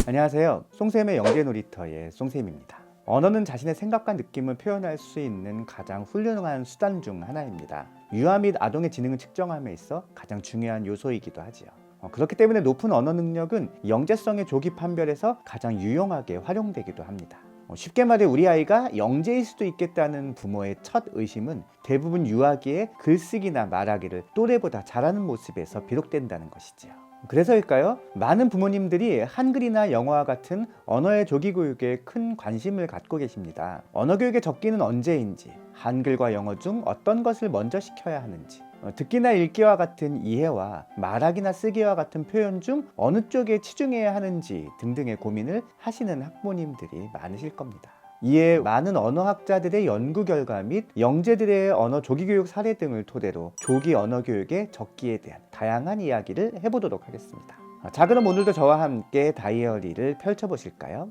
안녕하세요. 송쌤의 영재놀이터의 송쌤입니다. 언어는 자신의 생각과 느낌을 표현할 수 있는 가장 훌륭한 수단 중 하나입니다. 유아 및 아동의 지능을 측정함에 있어 가장 중요한 요소이기도 하지요. 그렇기 때문에 높은 언어 능력은 영재성의 조기 판별에서 가장 유용하게 활용되기도 합니다. 쉽게 말해 우리 아이가 영재일 수도 있겠다는 부모의 첫 의심은 대부분 유아기에 글쓰기나 말하기를 또래보다 잘하는 모습에서 비롯된다는 것이지요. 그래서일까요? 많은 부모님들이 한글이나 영어와 같은 언어의 조기 교육에 큰 관심을 갖고 계십니다. 언어 교육의 적기는 언제인지, 한글과 영어 중 어떤 것을 먼저 시켜야 하는지, 듣기나 읽기와 같은 이해와 말하기나 쓰기와 같은 표현 중 어느 쪽에 치중해야 하는지 등등의 고민을 하시는 학부모님들이 많으실 겁니다. 이에 많은 언어학자들의 연구 결과 및 영재들의 언어 조기 교육 사례 등을 토대로 조기 언어 교육의 적기에 대한 다양한 이야기를 해보도록 하겠습니다. 자, 그럼 오늘도 저와 함께 다이어리를 펼쳐보실까요?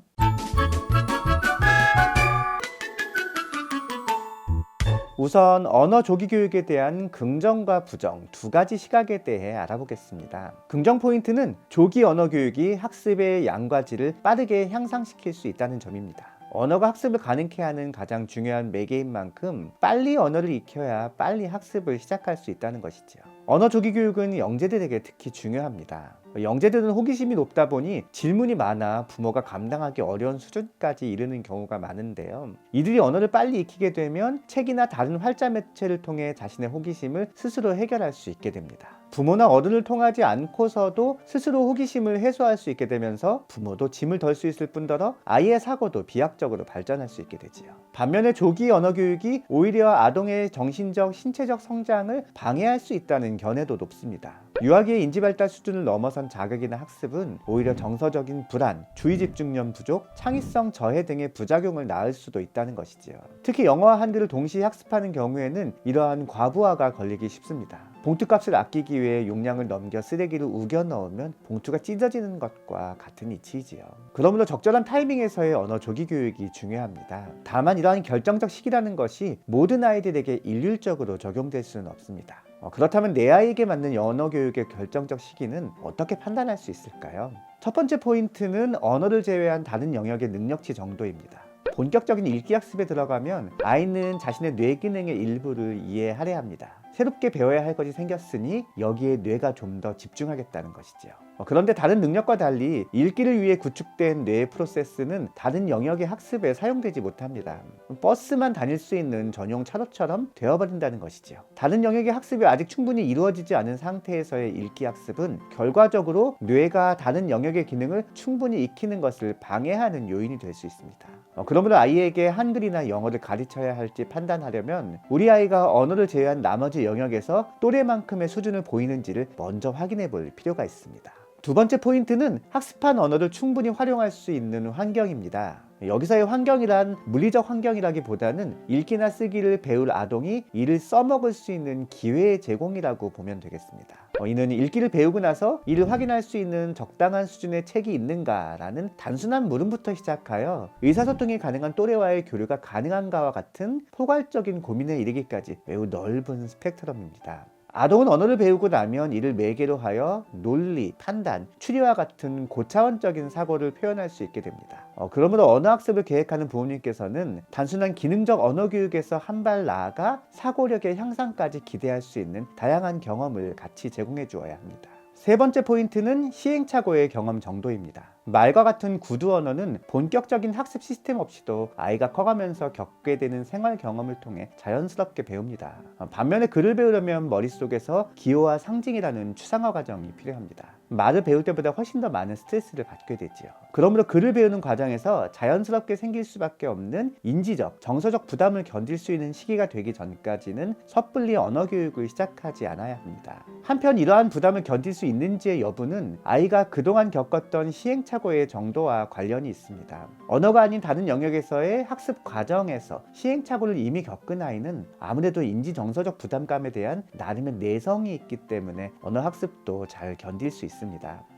우선 언어 조기 교육에 대한 긍정과 부정 두 가지 시각에 대해 알아보겠습니다. 긍정 포인트는 조기 언어 교육이 학습의 양과 질을 빠르게 향상시킬 수 있다는 점입니다. 언어가 학습을 가능케 하는 가장 중요한 매개인 만큼 빨리 언어를 익혀야 빨리 학습을 시작할 수 있다는 것이지요. 언어 조기 교육은 영재들에게 특히 중요합니다. 영재들은 호기심이 높다 보니 질문이 많아 부모가 감당하기 어려운 수준까지 이르는 경우가 많은데요. 이들이 언어를 빨리 익히게 되면 책이나 다른 활자 매체를 통해 자신의 호기심을 스스로 해결할 수 있게 됩니다. 부모나 어른을 통하지 않고서도 스스로 호기심을 해소할 수 있게 되면서 부모도 짐을 덜 수 있을 뿐더러 아이의 사고도 비약적으로 발전할 수 있게 되지요. 반면에 조기 언어 교육이 오히려 아동의 정신적, 신체적 성장을 방해할 수 있다는 견해도 높습니다. 유아기의 인지발달 수준을 넘어선 자극이나 학습은 오히려 정서적인 불안, 주의 집중력 부족, 창의성 저해 등의 부작용을 낳을 수도 있다는 것이지요. 특히 영어와 한글을 동시에 학습하는 경우에는 이러한 과부하가 걸리기 쉽습니다. 봉투값을 아끼기 위해 용량을 넘겨 쓰레기를 우겨 넣으면 봉투가 찢어지는 것과 같은 이치이지요. 그러므로 적절한 타이밍에서의 언어 조기 교육이 중요합니다. 다만 이러한 결정적 시기라는 것이 모든 아이들에게 일률적으로 적용될 수는 없습니다. 그렇다면 내 아이에게 맞는 언어 교육의 결정적 시기는 어떻게 판단할 수 있을까요? 첫 번째 포인트는 언어를 제외한 다른 영역의 능력치 정도입니다. 본격적인 읽기 학습에 들어가면 아이는 자신의 뇌 기능의 일부를 이해하려 합니다. 새롭게 배워야 할 것이 생겼으니 여기에 뇌가 좀 더 집중하겠다는 것이죠. 그런데 다른 능력과 달리 읽기를 위해 구축된 뇌의 프로세스는 다른 영역의 학습에 사용되지 못합니다. 버스만 다닐 수 있는 전용 차로처럼 되어버린다는 것이죠. 다른 영역의 학습이 아직 충분히 이루어지지 않은 상태에서의 읽기 학습은 결과적으로 뇌가 다른 영역의 기능을 충분히 익히는 것을 방해하는 요인이 될 수 있습니다. 그러므로 아이에게 한글이나 영어를 가르쳐야 할지 판단하려면 우리 아이가 언어를 제외한 나머지 영역에서 또래만큼의 수준을 보이는지를 먼저 확인해 볼 필요가 있습니다. 두 번째 포인트는 학습한 언어를 충분히 활용할 수 있는 환경입니다. 여기서의 환경이란 물리적 환경이라기보다는 읽기나 쓰기를 배울 아동이 이를 써먹을 수 있는 기회의 제공이라고 보면 되겠습니다. 이는 읽기를 배우고 나서 이를 확인할 수 있는 적당한 수준의 책이 있는가라는 단순한 물음부터 시작하여 의사소통이 가능한 또래와의 교류가 가능한가와 같은 포괄적인 고민에 이르기까지 매우 넓은 스펙트럼입니다. 아동은 언어를 배우고 나면 이를 매개로 하여 논리, 판단, 추리와 같은 고차원적인 사고를 표현할 수 있게 됩니다. 그러므로 언어학습을 계획하는 부모님께서는 단순한 기능적 언어 교육에서 한 발 나아가 사고력의 향상까지 기대할 수 있는 다양한 경험을 같이 제공해 주어야 합니다. 세 번째 포인트는 시행착오의 경험 정도입니다. 말과 같은 구두 언어는 본격적인 학습 시스템 없이도 아이가 커가면서 겪게 되는 생활 경험을 통해 자연스럽게 배웁니다. 반면에 글을 배우려면 머릿속에서 기호와 상징이라는 추상화 과정이 필요합니다. 말을 배울 때보다 훨씬 더 많은 스트레스를 받게 되지요. 그러므로 글을 배우는 과정에서 자연스럽게 생길 수밖에 없는 인지적, 정서적 부담을 견딜 수 있는 시기가 되기 전까지는 섣불리 언어 교육을 시작하지 않아야 합니다. 한편 이러한 부담을 견딜 수 있는지의 여부는 아이가 그동안 겪었던 시행착오의 정도와 관련이 있습니다. 언어가 아닌 다른 영역에서의 학습 과정에서 시행착오를 이미 겪은 아이는 아무래도 인지 정서적 부담감에 대한 나름의 내성이 있기 때문에 언어 학습도 잘 견딜 수 있습니다.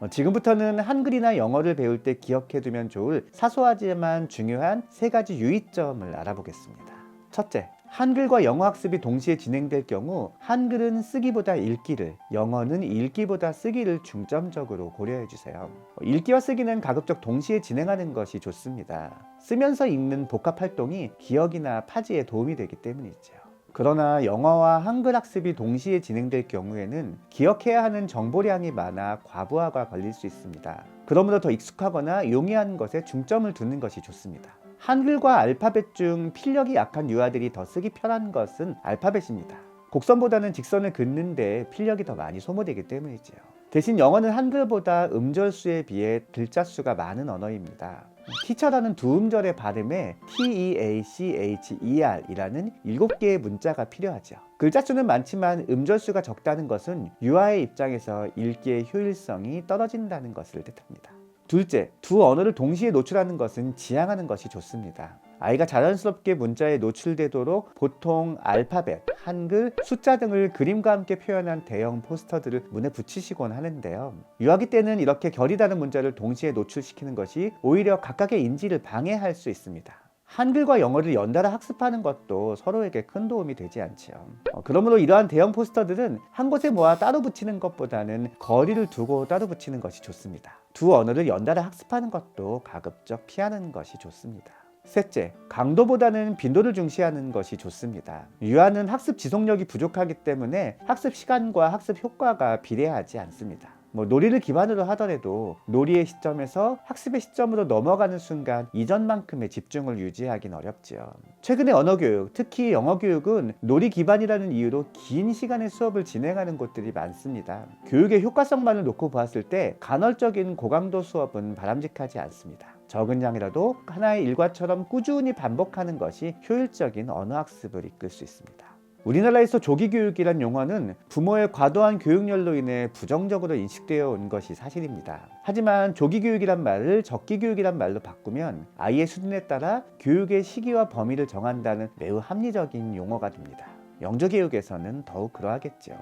지금부터는 한글이나 영어를 배울 때 기억해두면 좋을 사소하지만 중요한 세 가지 유의점을 알아보겠습니다. 첫째, 한글과 영어 학습이 동시에 진행될 경우 한글은 쓰기보다 읽기를, 영어는 읽기보다 쓰기를 중점적으로 고려해 주세요. 읽기와 쓰기는 가급적 동시에 진행하는 것이 좋습니다. 쓰면서 읽는 복합 활동이 기억이나 파지에 도움이 되기 때문이죠. 그러나 영어와 한글 학습이 동시에 진행될 경우에는 기억해야 하는 정보량이 많아 과부하가 걸릴 수 있습니다. 그러므로 더 익숙하거나 용이한 것에 중점을 두는 것이 좋습니다. 한글과 알파벳 중 필력이 약한 유아들이 더 쓰기 편한 것은 알파벳입니다. 곡선보다는 직선을 긋는데 필력이 더 많이 소모되기 때문이지요. 대신 영어는 한글보다 음절수에 비해 글자 수가 많은 언어입니다. 티처라는 두 음절의 발음에 teacher 이라는 7개의 문자가 필요하죠. 글자 수는 많지만 음절수가 적다는 것은 유아의 입장에서 읽기의 효율성이 떨어진다는 것을 뜻합니다. 둘째, 두 언어를 동시에 노출하는 것은 지양하는 것이 좋습니다. 아이가 자연스럽게 문자에 노출되도록 보통 알파벳, 한글, 숫자 등을 그림과 함께 표현한 대형 포스터들을 문에 붙이시곤 하는데요. 유아기 때는 이렇게 결이 다른 문자를 동시에 노출시키는 것이 오히려 각각의 인지를 방해할 수 있습니다. 한글과 영어를 연달아 학습하는 것도 서로에게 큰 도움이 되지 않지요. 그러므로 이러한 대형 포스터들은 한 곳에 모아 따로 붙이는 것보다는 거리를 두고 따로 붙이는 것이 좋습니다. 두 언어를 연달아 학습하는 것도 가급적 피하는 것이 좋습니다. 셋째, 강도보다는 빈도를 중시하는 것이 좋습니다. 유아는 학습 지속력이 부족하기 때문에 학습 시간과 학습 효과가 비례하지 않습니다. 놀이를 기반으로 하더라도 놀이의 시점에서 학습의 시점으로 넘어가는 순간 이전만큼의 집중을 유지하긴 어렵지요. 최근에 언어교육, 특히 영어교육은 놀이 기반이라는 이유로 긴 시간의 수업을 진행하는 곳들이 많습니다. 교육의 효과성만을 놓고 보았을 때 간헐적인 고강도 수업은 바람직하지 않습니다. 적은 양이라도 하나의 일과처럼 꾸준히 반복하는 것이 효율적인 언어학습을 이끌 수 있습니다. 우리나라에서 조기교육이란 용어는 부모의 과도한 교육열로 인해 부정적으로 인식되어 온 것이 사실입니다. 하지만 조기교육이란 말을 적기교육이란 말로 바꾸면 아이의 수준에 따라 교육의 시기와 범위를 정한다는 매우 합리적인 용어가 됩니다. 영조교육에서는 더욱 그러하겠죠.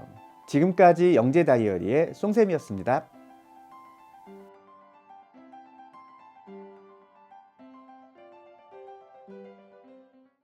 지금까지 영재 다이어리의 송쌤이었습니다.